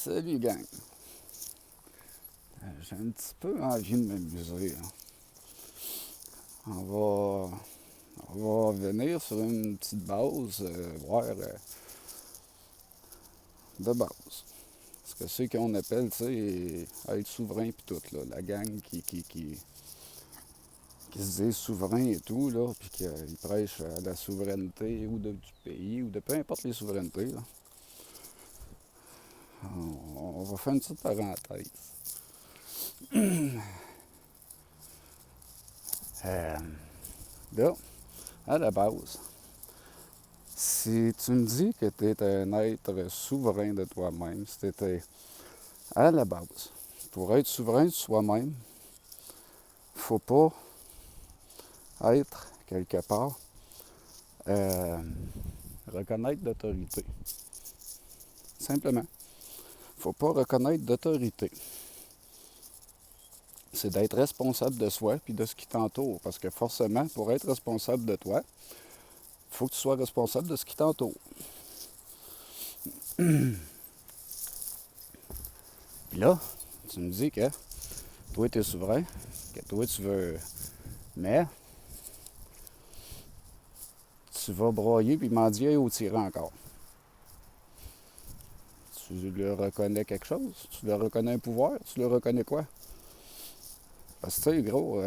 Salut gang. J'ai un petit peu envie de m'amuser, hein. On va, on va venir sur une petite base, voir de base. Ce que c'est qu'on appelle, tu sais, être souverain pis tout, là. La gang qui se dit souverain et tout, là, puis qu'ils prêchent à la souveraineté du pays ou de peu importe les souverainetés, là. On va faire une petite parenthèse. Euh, là, à la base, si tu me dis que tu es un être souverain de toi-même, si tu étais à la base, pour être souverain de soi-même, faut pas être quelque part euh, reconnaître d'autorité. Simplement. Faut pas reconnaître d'autorité. C'est d'être responsable de soi puis de ce qui t'entoure. Parce que forcément, pour être responsable de toi, il faut que tu sois responsable de ce qui t'entoure. Puis là, tu me dis que toi, tu es souverain, que toi, tu veux. Mais tu vas broyer puis mendier au tyran encore. Tu le reconnais quelque chose? Tu le reconnais un pouvoir? Tu le reconnais quoi? Parce que tu sais, gros,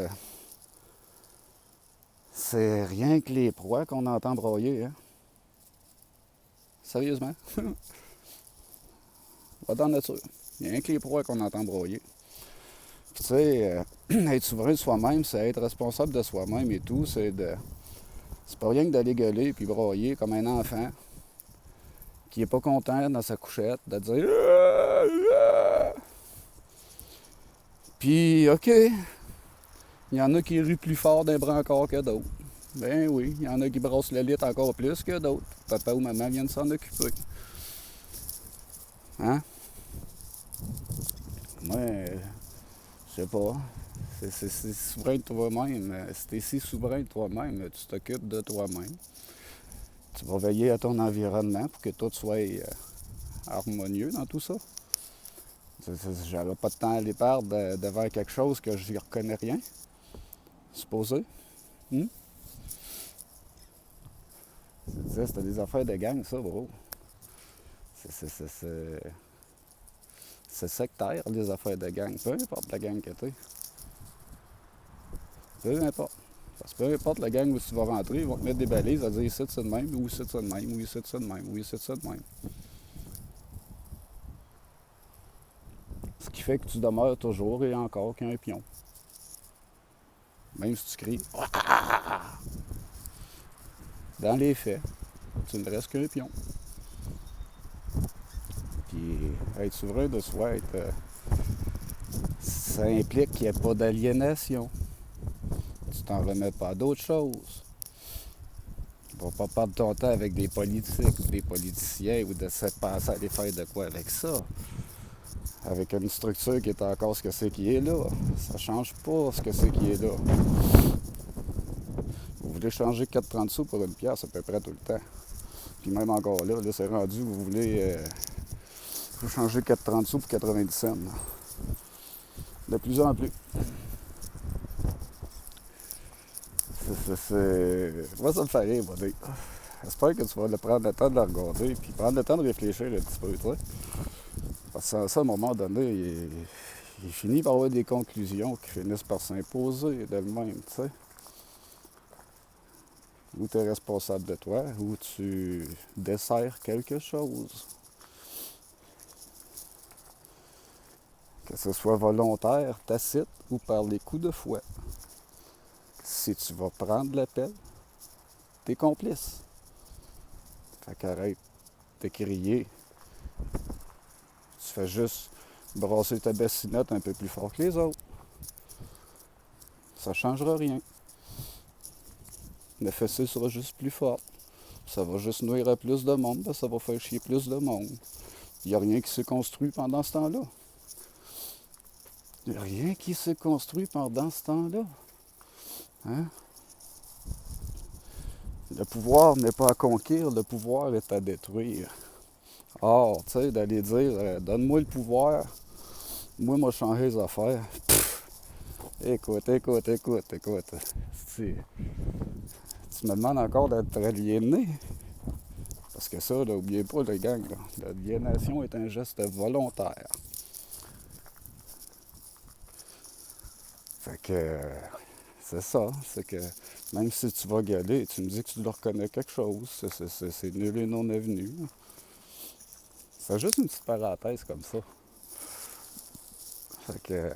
c'est rien que les proies qu'on entend broyer, hein? Sérieusement? Va dans la nature. Il n'y a rien que les proies qu'on entend broyer. Puis tu sais, être souverain de soi-même, c'est être responsable de soi-même et tout. C'est pas rien que d'aller gueuler puis broyer comme un enfant qui est pas content dans sa couchette, de dire puis, OK, il y en a qui rient plus fort d'un bras encore que d'autres. Ben oui, il y en a qui brassent le lit encore plus que d'autres. Papa ou maman viennent s'en occuper. Hein? Moi, je sais pas. C'est souverain de toi-même. Si t'es si souverain de toi-même, tu t'occupes de toi-même. Tu vas veiller à ton environnement pour que tout soit harmonieux dans tout ça. J'aurais pas de temps à aller perdre devant quelque chose que je n'y reconnais rien. Supposé. Hmm? Je disais, c'était des affaires de gang, ça, bro. C'est sectaire, les affaires de gang. Peu importe la gang que t'es. Peu importe. Parce que peu importe la gang où tu vas rentrer, ils vont te mettre des balises à dire ici c'est de même, ou ici c'est de même, ou ici c'est de même, ou ici c'est de même. Ce qui fait que tu demeures toujours et encore qu'un pion. Même si tu cries. Dans les faits, tu ne restes qu'un pion. Puis être souverain de soi, ça implique qu'il n'y ait pas d'aliénation. Tu t'en remets pas à d'autres choses. Tu ne vas pas perdre ton temps avec des politiques ou des politiciens ou de se penser à aller faire de quoi avec ça. Avec une structure qui est encore ce que c'est qui est là. Ça change pas ce que c'est qui est là. Vous voulez changer 4,30 sous pour une pièce à peu près tout le temps. Puis même encore là c'est rendu, vous voulez vous changer 4,30 sous pour 90 cents. Là. De plus en plus. Moi, ça me fait rire, moi, dire. J'espère que tu vas prendre le temps de la regarder, puis prendre le temps de réfléchir un petit peu, tu sais. Parce que ça, à un moment donné, il finit par avoir des conclusions qui finissent par s'imposer d'elles-mêmes, tu sais. Ou tu es responsable de toi, ou tu desserres quelque chose. Que ce soit volontaire, tacite ou par les coups de fouet. Si tu vas prendre l'appel, t'es complice. Fait qu'arrête de crier. Tu fais juste brasser ta bassinette un peu plus fort que les autres. Ça ne changera rien. Le fessée sera juste plus fort. Ça va juste nuire à plus de monde, ça va faire chier plus de monde. Il n'y a rien qui se construit pendant ce temps-là. Il n'y a rien qui se construit pendant ce temps-là. Hein? Le pouvoir n'est pas à conquérir, le pouvoir est à détruire. Or, tu sais, d'aller dire donne-moi le pouvoir, moi, changer les affaires. Écoute. Si tu me demandes encore d'être aliéné, parce que ça, là, oubliez pas, les gang, là, l'aliénation est un geste volontaire. Fait que c'est ça, c'est que même si tu vas gueuler, tu me dis que tu leur reconnais quelque chose, c'est nul et non avenu. C'est juste une petite parenthèse comme ça. Fait que